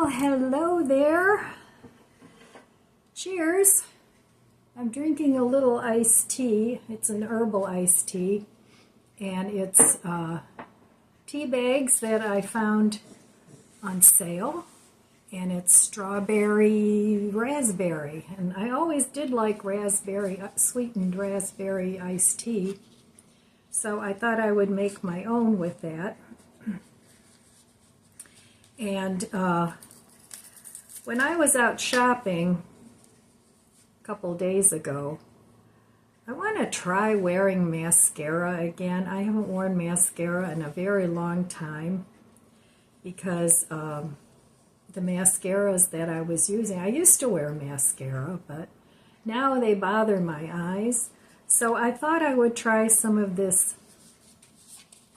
Well, hello there. Cheers. I'm drinking a little iced tea. It's an herbal iced tea, and it's tea bags that I found on sale, and it's strawberry raspberry, and I always did like raspberry, sweetened raspberry iced tea, so I thought I would make my own with that. And when I was out shopping a couple days ago, I want to try wearing mascara again. I haven't worn mascara in a very long time because the mascaras that I was using, I used to wear mascara, but now they bother my eyes. So I thought I would try some of this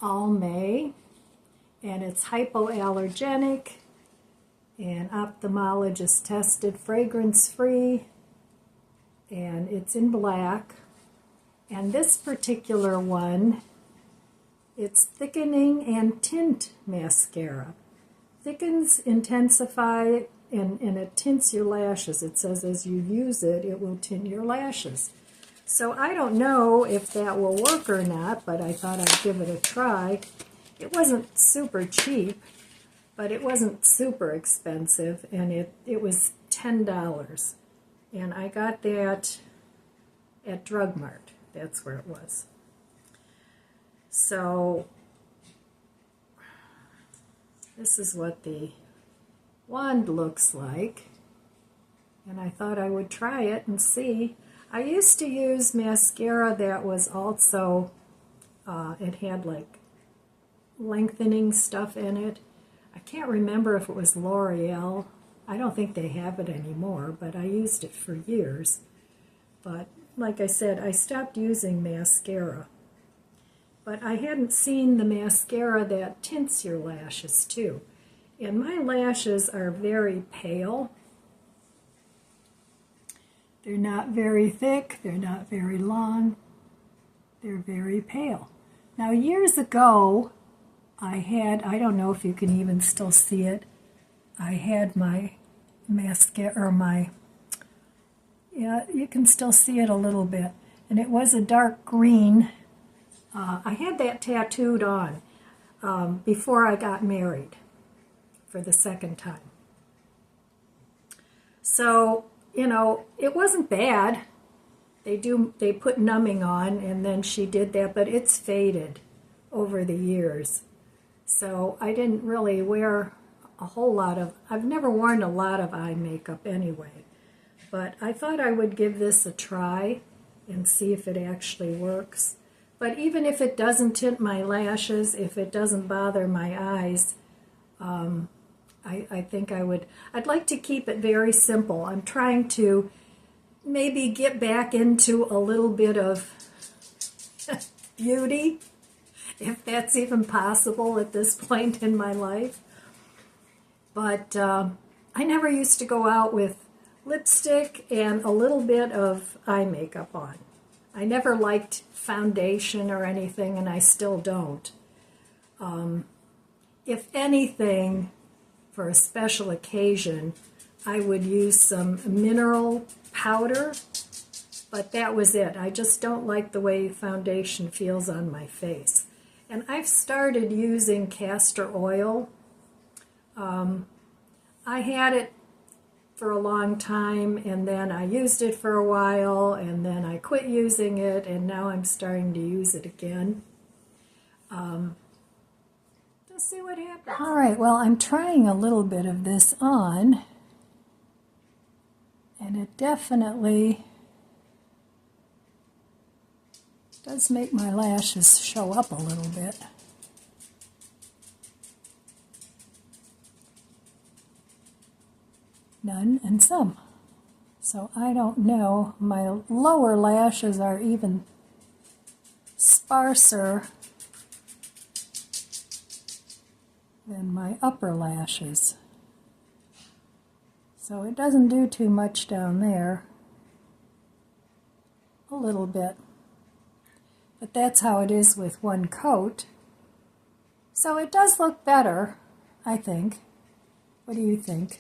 gnome, and it's hypoallergenic and ophthalmologist tested, fragrance free, and it's in black. And this particular one, it's thickening and tint mascara. Thickens, intensify, and it tints your lashes. It says as you use it, it will tint your lashes. So I don't know if that will work or not, but I thought I'd give it a try. It wasn't super cheap, but it wasn't super expensive, and it was $10. And I got that at Drug Mart. That's where it was. So this is what the wand looks like, and I thought I would try it and see. I used to use mascara that was also, it had like lengthening stuff in it. I can't remember if it was L'Oreal. I don't think they have it anymore, but I used it for years. But like I said, I stopped using mascara. But I hadn't seen the mascara that tints your lashes too. And my lashes are very pale. They're not very thick, they're not very long, they're very pale. Now years ago, I don't know if you can even still see it, I had my mascara, or yeah, you can still see it a little bit, and it was a dark green. I had that tattooed on before I got married for the second time. So, you know, it wasn't bad. They put numbing on, and then she did that, but it's faded over the years. So I didn't really wear a whole lot of, I've never worn a lot of eye makeup anyway. But I thought I would give this a try and see if it actually works. But even if it doesn't tint my lashes, if it doesn't bother my eyes, I think I'd like to keep it very simple. I'm trying to maybe get back into a little bit of beauty, if that's even possible at this point in my life. But I never used to go out with lipstick and a little bit of eye makeup on. I never liked foundation or anything, and I still don't. If anything, for a special occasion, I would use some mineral powder, but that was it. I just don't like the way foundation feels on my face. And I've started using castor oil. I had it for a long time, and then I used it for a while, and then I quit using it, and now I'm starting to use it again. Let's see what happens. All right, well, I'm trying a little bit of this on, and it definitely does make my lashes show up a little bit. None and some. So I don't know. My lower lashes are even sparser than my upper lashes. So it doesn't do too much down there. A little bit. But that's how it is with one coat. So it does look better, I think. What do you think?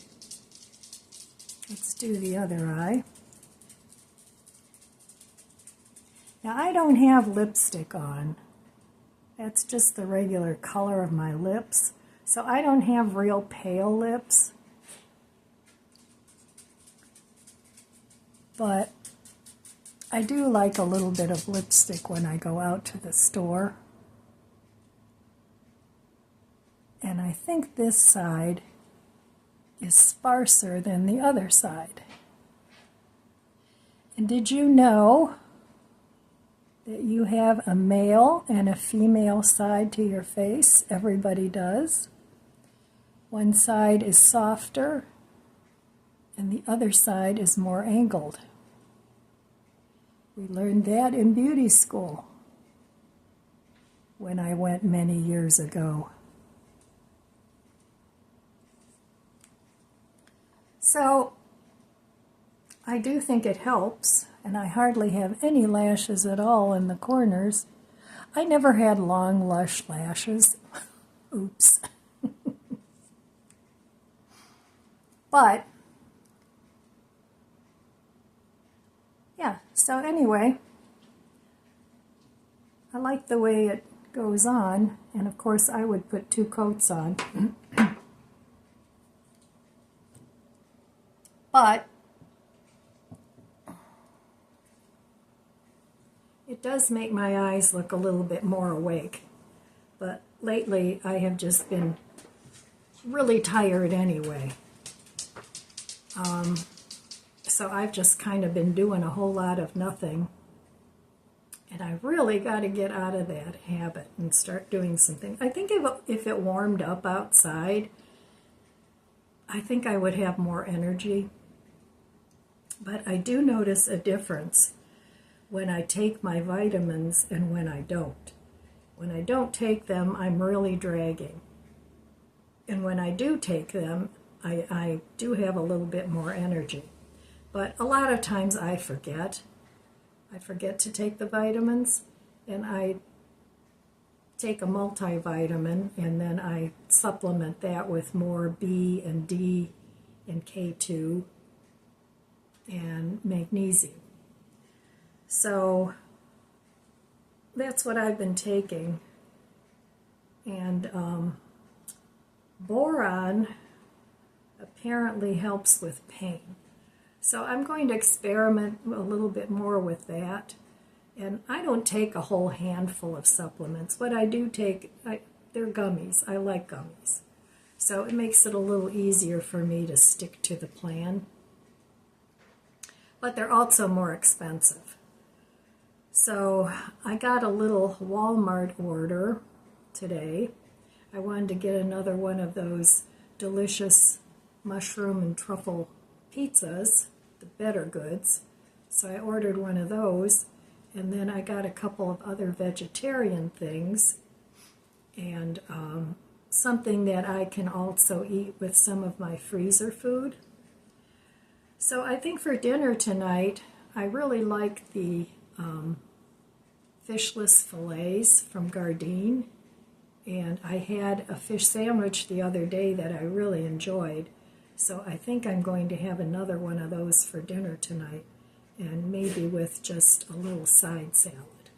Let's do the other eye. Now I don't have lipstick on. That's just the regular color of my lips. So I don't have real pale lips. But I do like a little bit of lipstick when I go out to the store. And I think this side is sparser than the other side. And did you know that you have a male and a female side to your face? Everybody does. One side is softer and the other side is more angled. We learned that in beauty school when I went many years ago. So I do think it helps, and I hardly have any lashes at all in the corners. I never had long, lush lashes. Oops. But, yeah, so anyway, I like the way it goes on, and of course I would put 2 coats on. But it does make my eyes look a little bit more awake. But lately I have just been really tired anyway. So I've just kind of been doing a whole lot of nothing. And I really got to get out of that habit and start doing something. I think if it warmed up outside, I think I would have more energy. But I do notice a difference when I take my vitamins and when I don't. When I don't take them, I'm really dragging. And when I do take them, I do have a little bit more energy. But a lot of times I forget. I forget to take the vitamins, and I take a multivitamin, and then I supplement that with more B and D and K2 and magnesium. So that's what I've been taking. And boron apparently helps with pain. So I'm going to experiment a little bit more with that. And I don't take a whole handful of supplements. What I do take, they're gummies. I like gummies. So it makes it a little easier for me to stick to the plan. But they're also more expensive. So I got a little Walmart order today. I wanted to get another one of those delicious mushroom and truffle pizzas, the Better Goods. So I ordered one of those, and then I got a couple of other vegetarian things, and something that I can also eat with some of my freezer food. So I think for dinner tonight, I really like the fishless fillets from Gardein, and I had a fish sandwich the other day that I really enjoyed. So I think I'm going to have another one of those for dinner tonight, and maybe with just a little side salad.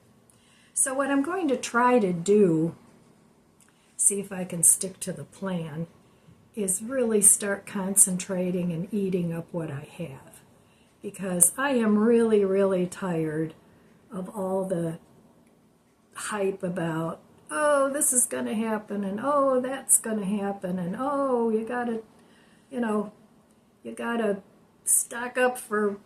So what I'm going to try to do, see if I can stick to the plan, is really start concentrating and eating up what I have. Because I am really, really tired of all the hype about, oh, this is going to happen, and oh, that's going to happen, and oh, you gotta stock up for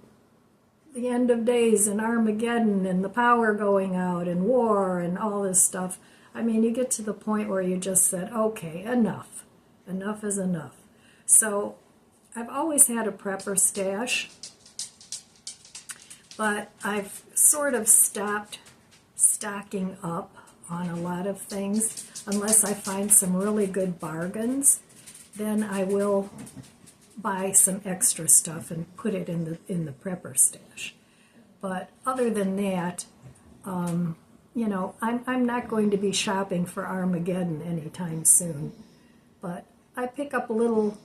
the end of days and Armageddon and the power going out and war and all this stuff. I mean, you get to the point where you just said, okay, enough. Enough is enough. So I've always had a prepper stash, but I've sort of stopped stocking up on a lot of things. Unless I find some really good bargains, then I will buy some extra stuff and put it in the prepper stash. But other than that, I'm not going to be shopping for Armageddon anytime soon. But I pick up little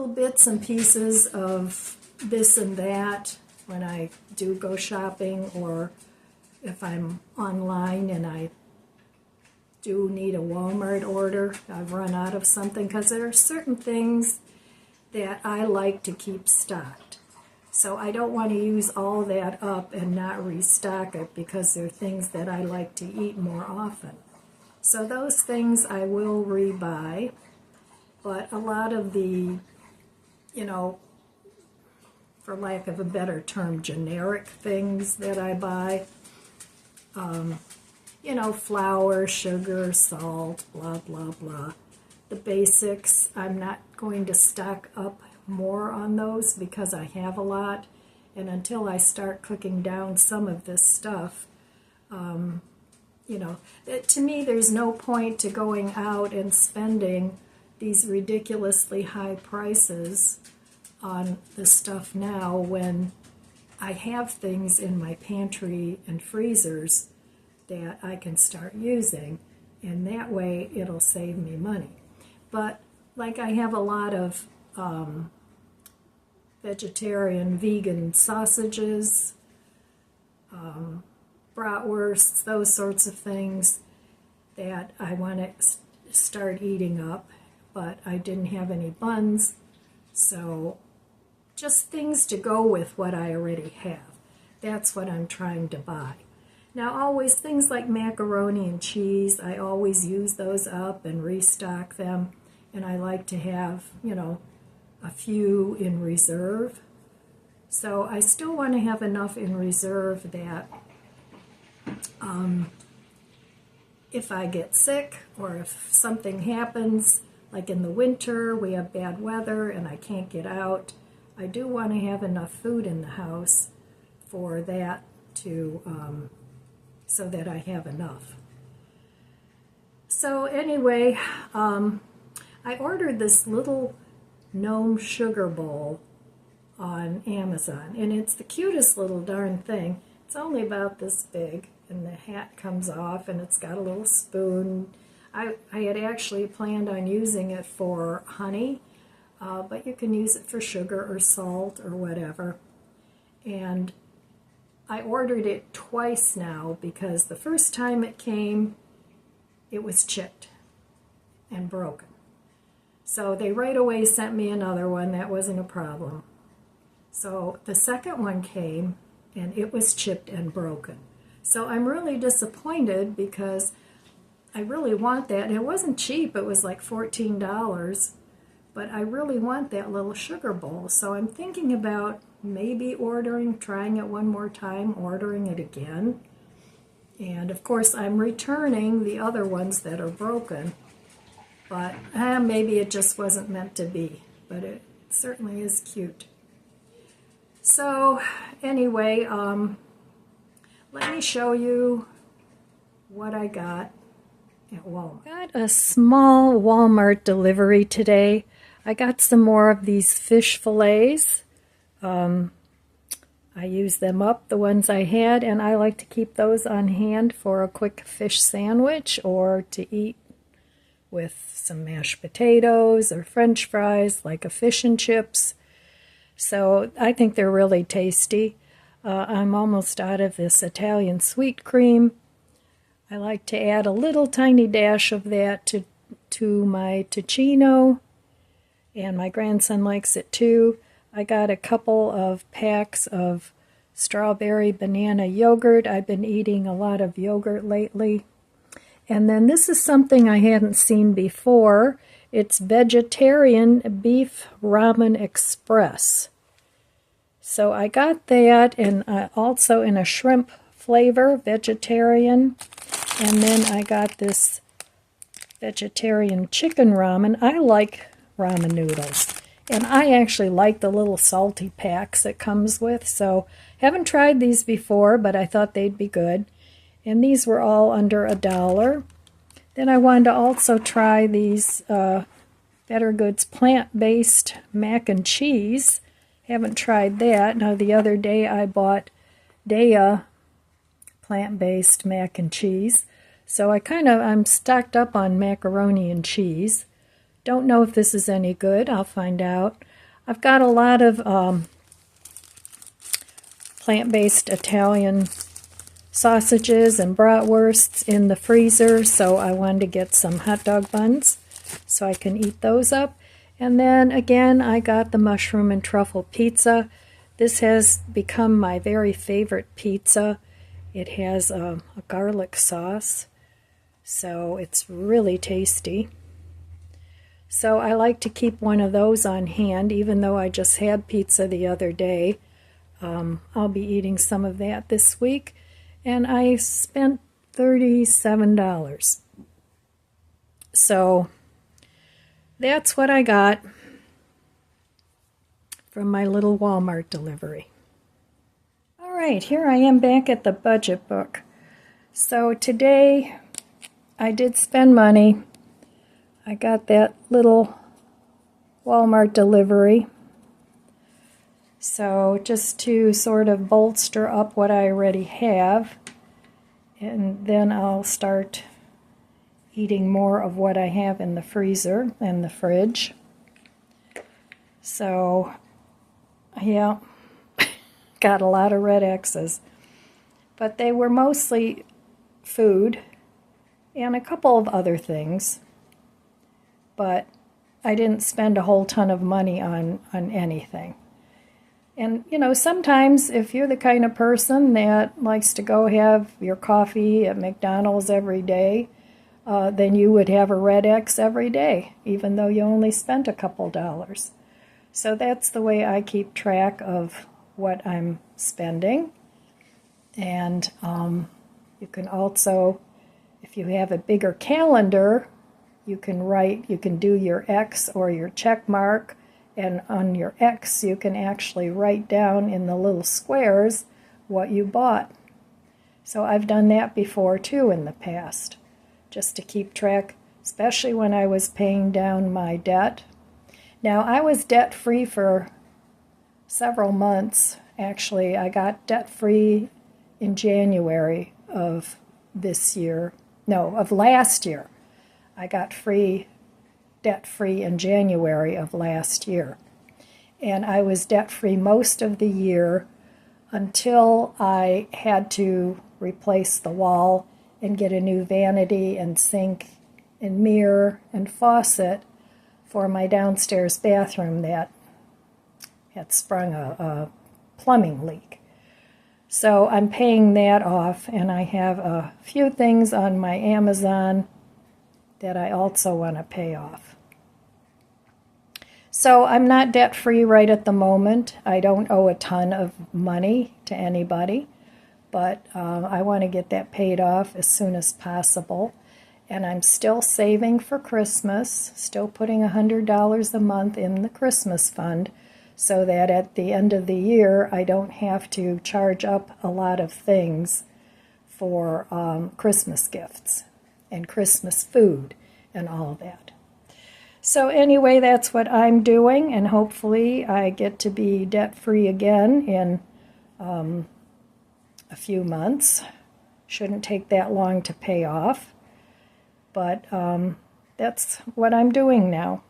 little bits and pieces of this and that when I do go shopping, or if I'm online and I do need a Walmart order, I've run out of something, because there are certain things that I like to keep stocked. So I don't want to use all that up and not restock it, because they're things that I like to eat more often. So those things I will rebuy, but a lot of the, you know, for lack of a better term, generic things that I buy, you know, flour, sugar, salt, blah, blah, blah. The basics, I'm not going to stock up more on those because I have a lot. And until I start cooking down some of this stuff, you know, to me, there's no point to going out and spending these ridiculously high prices on the stuff now when I have things in my pantry and freezers that I can start using, and that way it'll save me money. But like, I have a lot of vegetarian, vegan sausages, bratwursts, those sorts of things that I want to start eating up, but I didn't have any buns, so just things to go with what I already have. That's what I'm trying to buy. Now, always things like macaroni and cheese, I always use those up and restock them, and I like to have, you know, a few in reserve. So I still want to have enough in reserve that if I get sick, or if something happens, like in the winter, we have bad weather and I can't get out, I do want to have enough food in the house for that to, so that I have enough. So anyway, I ordered this little gnome sugar bowl on Amazon, and it's the cutest little darn thing. It's only about this big, and the hat comes off, and it's got a little spoon. I had actually planned on using it for honey, but you can use it for sugar or salt or whatever. And I ordered it twice now, because the first time it came, it was chipped and broken. So they right away sent me another one. That wasn't a problem. So the second one came, and it was chipped and broken. So I'm really disappointed, because I really want that. And it wasn't cheap. It was like $14. But I really want that little sugar bowl. So I'm thinking about maybe trying it one more time, ordering it again. And of course, I'm returning the other ones that are broken. But maybe it just wasn't meant to be. But it certainly is cute. So anyway, let me show you what I got at Walmart. Got a small Walmart delivery today. I got some more of these fish fillets. I used them up, the ones I had, and I like to keep those on hand for a quick fish sandwich, or to eat with some mashed potatoes or French fries, like a fish and chips. So I think they're really tasty. I'm almost out of this Italian sweet cream. I like to add a little tiny dash of that to my tocino, and my grandson likes it too. I got a couple of packs of strawberry banana yogurt. I've been eating a lot of yogurt lately. And then this is something I hadn't seen before. It's vegetarian beef ramen express. So I got that, and also in a shrimp flavor, vegetarian. And then I got this vegetarian chicken ramen. I like ramen noodles, and I actually like the little salty packs it comes with. So haven't tried these before, but I thought they'd be good. And these were all under $1. Then I wanted to also try these Better Goods plant-based mac and cheese. Haven't tried that. Now, the other day I bought Daya plant-based mac and cheese. So I'm stocked up on macaroni and cheese. Don't know if this is any good. I'll find out. I've got a lot of plant-based Italian sausages and bratwursts in the freezer, so I wanted to get some hot dog buns so I can eat those up. And then again, I got the mushroom and truffle pizza. This has become my very favorite pizza. It has a garlic sauce, so it's really tasty. So I like to keep one of those on hand, even though I just had pizza the other day. I'll be eating some of that this week, and I spent $37. So that's what I got from my little Walmart delivery. All right, here I am back at the budget book. So today I did spend money. I got that little Walmart delivery. So just to sort of bolster up what I already have, and then I'll start eating more of what I have in the freezer and the fridge. So, yeah, got a lot of red X's. But they were mostly food and a couple of other things. But I didn't spend a whole ton of money on anything. And, you know, sometimes if you're the kind of person that likes to go have your coffee at McDonald's every day, then you would have a red X every day, even though you only spent a couple dollars. So that's the way I keep track of what I'm spending. And you can also, if you have a bigger calendar, you can do your X or your check mark. And on your X, you can actually write down in the little squares what you bought. So I've done that before, too, in the past, just to keep track, especially when I was paying down my debt. Now, I was debt-free for several months. Actually, I got debt-free in January of this year. No, of last year. I got debt-free in January of last year. And I was debt-free most of the year until I had to replace the wall and get a new vanity and sink and mirror and faucet for my downstairs bathroom that had sprung a plumbing leak. So I'm paying that off, and I have a few things on my Amazon that I also want to pay off. So I'm not debt-free right at the moment. I don't owe a ton of money to anybody, but I want to get that paid off as soon as possible. And I'm still saving for Christmas, still putting $100 a month in the Christmas fund so that at the end of the year I don't have to charge up a lot of things for Christmas gifts and Christmas food and all that. So anyway, that's what I'm doing, and hopefully I get to be debt-free again in a few months. Shouldn't take that long to pay off, but that's what I'm doing now.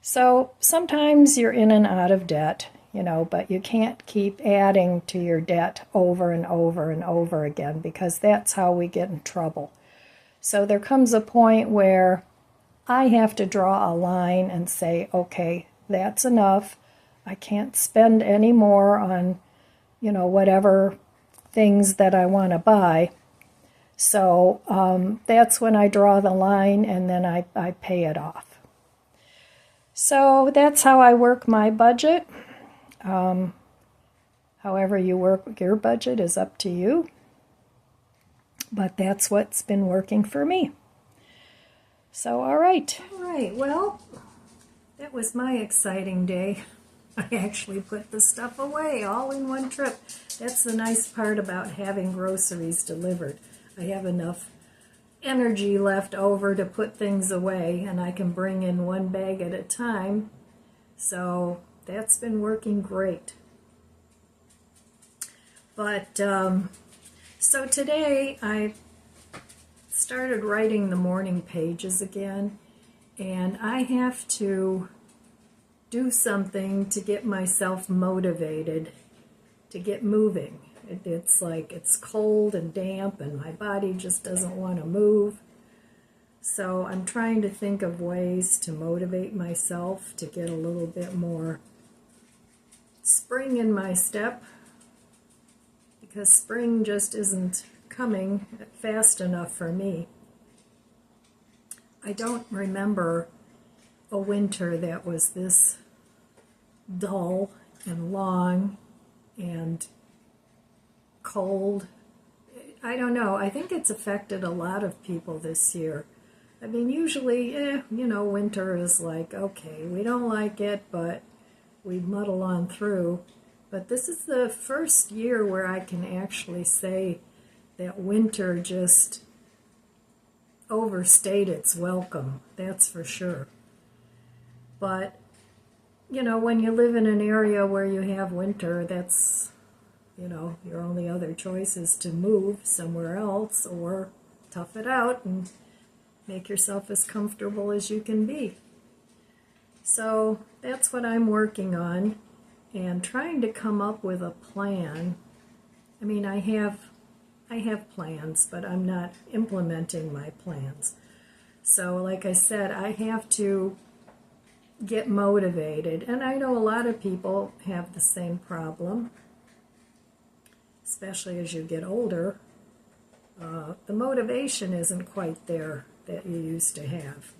So sometimes you're in and out of debt, you know, but you can't keep adding to your debt over and over and over again, because that's how we get in trouble. So there comes a point where I have to draw a line and say, okay, that's enough. I can't spend any more on, you know, whatever things that I want to buy. So that's when I draw the line, and then I pay it off. So that's how I work my budget. However you work your budget is up to you. But that's what's been working for me. So, all right. All right, well, that was my exciting day. I actually put the stuff away all in one trip. That's the nice part about having groceries delivered. I have enough energy left over to put things away, and I can bring in one bag at a time. So that's been working great. But, so today I started writing the morning pages again, and I have to do something to get myself motivated to get moving. It's like it's cold and damp and my body just doesn't want to move. So I'm trying to think of ways to motivate myself to get a little bit more spring in my step, because spring just isn't coming fast enough for me. I don't remember a winter that was this dull and long and cold. I don't know. I think it's affected a lot of people this year. I mean, usually, winter is like, okay, we don't like it, but we muddle on through. But this is the first year where I can actually say that winter just overstayed its welcome. That's for sure. But, when you live in an area where you have winter, that's, your only other choice is to move somewhere else or tough it out and make yourself as comfortable as you can be. So that's what I'm working on, and trying to come up with a plan. I mean, I have plans, but I'm not implementing my plans. So like I said, I have to get motivated, and I know a lot of people have the same problem, especially as you get older. The motivation isn't quite there that you used to have.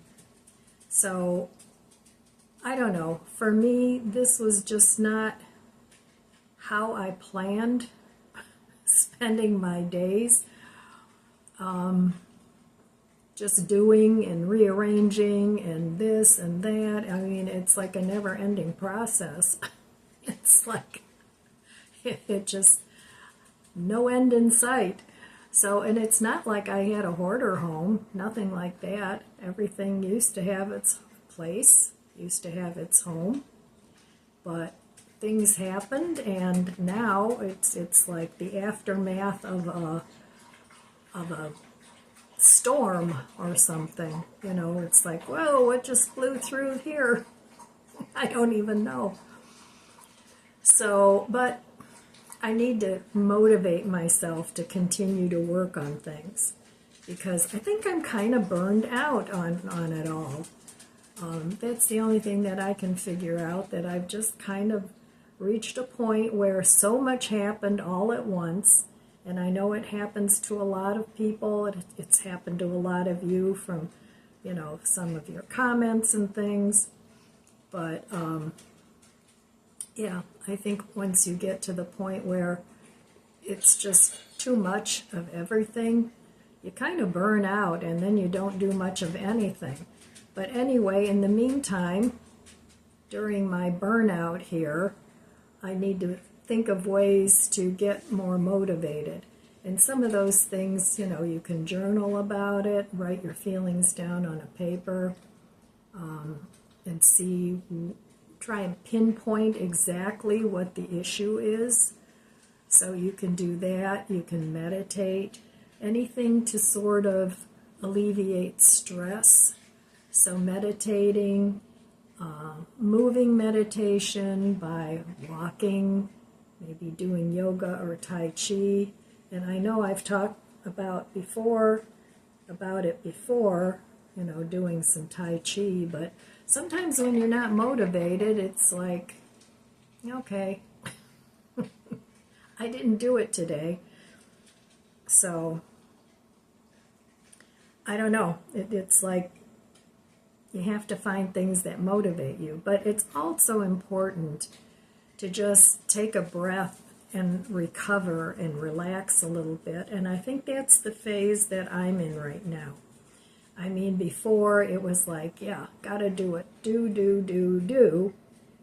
So, I don't know. For me, this was just not how I planned spending my days. Just doing and rearranging and this and that. I mean, it's like a never-ending process. It's like, it just, no end in sight. So, and it's not like I had a hoarder home, nothing like that. Everything used to have its place, used to have its home, but things happened, and now it's like the aftermath of a storm or something. It's like, whoa, what just blew through here? I don't even know. So, but I need to motivate myself to continue to work on things, because I think I'm kind of burned out on it all. That's the only thing that I can figure out, that I've just kind of reached a point where so much happened all at once, and I know it happens to a lot of people. It's happened to a lot of you from, some of your comments and things. But, yeah, I think once you get to the point where it's just too much of everything, you kind of burn out, and then you don't do much of anything. But anyway, in the meantime, during my burnout here, I need to think of ways to get more motivated. And some of those things, you can journal about it, write your feelings down on a paper, and try and pinpoint exactly what the issue is. So you can do that. You can meditate, anything to sort of alleviate stress. So meditating, moving meditation by walking, maybe doing yoga or Tai Chi. And I know I've talked about it before, doing some Tai Chi, but sometimes when you're not motivated, it's like, okay, I didn't do it today. So, I don't know. It's like you have to find things that motivate you. But it's also important to just take a breath and recover and relax a little bit. And I think that's the phase that I'm in right now. I mean, before it was like, yeah, gotta do it. Do.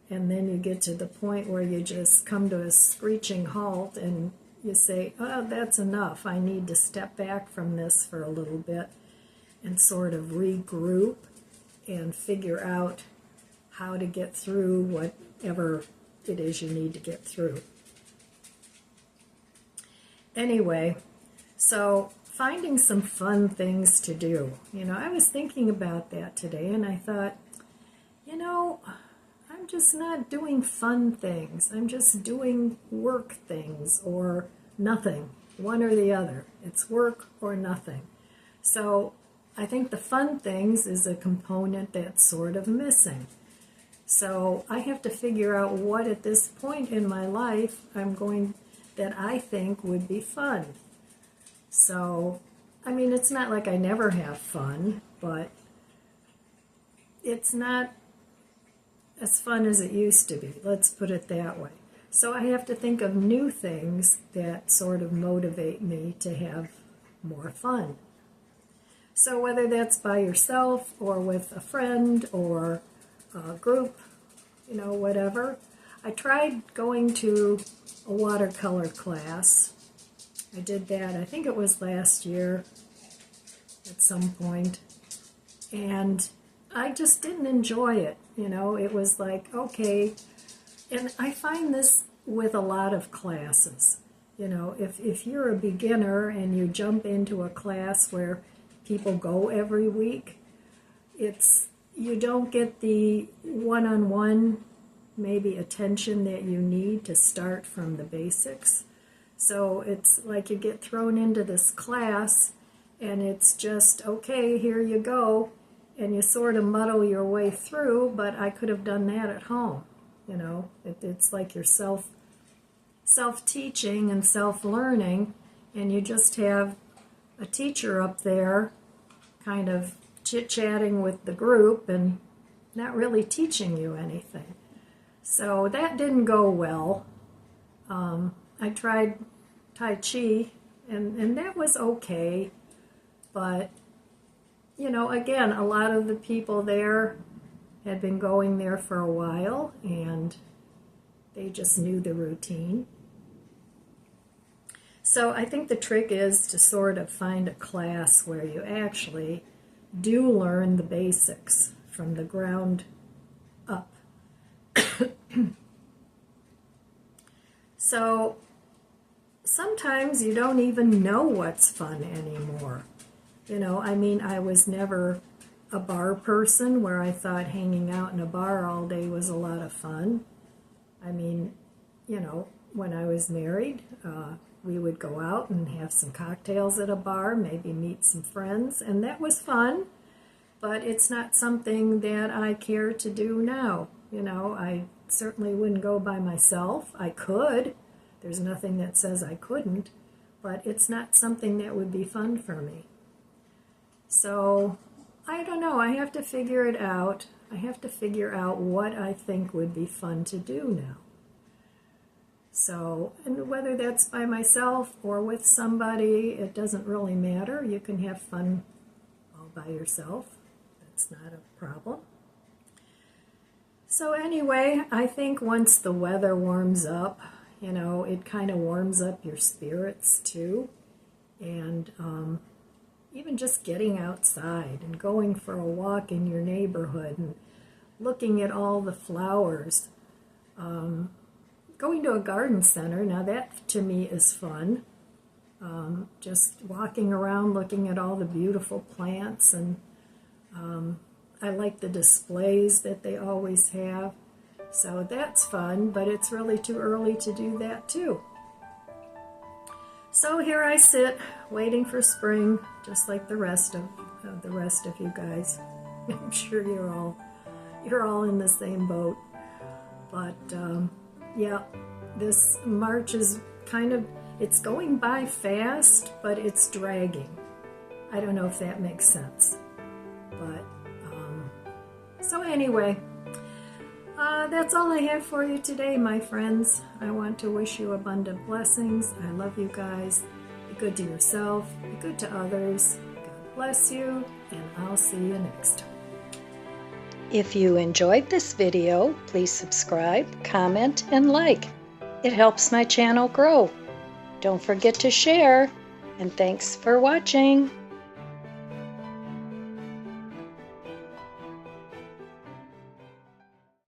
And then you get to the point where you just come to a screeching halt and you say, oh, that's enough. I need to step back from this for a little bit and sort of regroup and figure out how to get through whatever it is you need to get through. Anyway, so finding some fun things to do. You know, I was thinking about that today, and I thought, you know, I'm just not doing fun things. I'm just doing work things or nothing, one or the other. It's work or nothing. So I think the fun things is a component that's sort of missing. So I have to figure out what at this point in my life that I think would be fun. So, I mean, it's not like I never have fun, but it's not as fun as it used to be. Let's put it that way. So I have to think of new things that sort of motivate me to have more fun. So whether that's by yourself or with a friend or a group, you know, whatever. I tried going to a watercolor class. I did that, I think it was last year at some point, and I just didn't enjoy it. You know, it was like, okay, and I find this with a lot of classes. You know, if you're a beginner and you jump into a class where people go every week, you don't get the one-on-one, maybe attention that you need to start from the basics. So it's like you get thrown into this class and it's just, okay, here you go, and you sort of muddle your way through, but I could have done that at home. You know, it's like you're self-teaching and self-learning, and you just have a teacher up there kind of chit-chatting with the group and not really teaching you anything. So that didn't go well. I tried Tai Chi, and that was okay, but, you know, again, a lot of the people there had been going there for a while, and they just knew the routine. So I think the trick is to sort of find a class where you actually do learn the basics from the ground up. So sometimes you don't even know what's fun anymore. You know, I mean, I was never a bar person where I thought hanging out in a bar all day was a lot of fun. I mean, you know, when I was married, we would go out and have some cocktails at a bar, maybe meet some friends, and that was fun, but it's not something that I care to do now. You know, I certainly wouldn't go by myself. I could. There's nothing that says I couldn't, but it's not something that would be fun for me. So, I don't know. I have to figure it out. I have to figure out what I think would be fun to do now. So, and whether that's by myself or with somebody, it doesn't really matter. You can have fun all by yourself. That's not a problem. So anyway, I think once the weather warms up, you know, it kind of warms up your spirits too. And even just getting outside and going for a walk in your neighborhood and looking at all the flowers. Going to a garden center, now that to me is fun. Just walking around looking at all the beautiful plants, and I like the displays that they always have. So that's fun, but it's really too early to do that too. So here I sit, waiting for spring, just like the rest of you guys. I'm sure you're all in the same boat. But yeah, this March is it's going by fast, but it's dragging. I don't know if that makes sense. But so anyway, that's all I have for you today, my friends. I want to wish you abundant blessings. I love you guys. Be good to yourself. Be good to others. God bless you, and I'll see you next time. If you enjoyed this video, please subscribe, comment, and like. It helps my channel grow. Don't forget to share, and thanks for watching.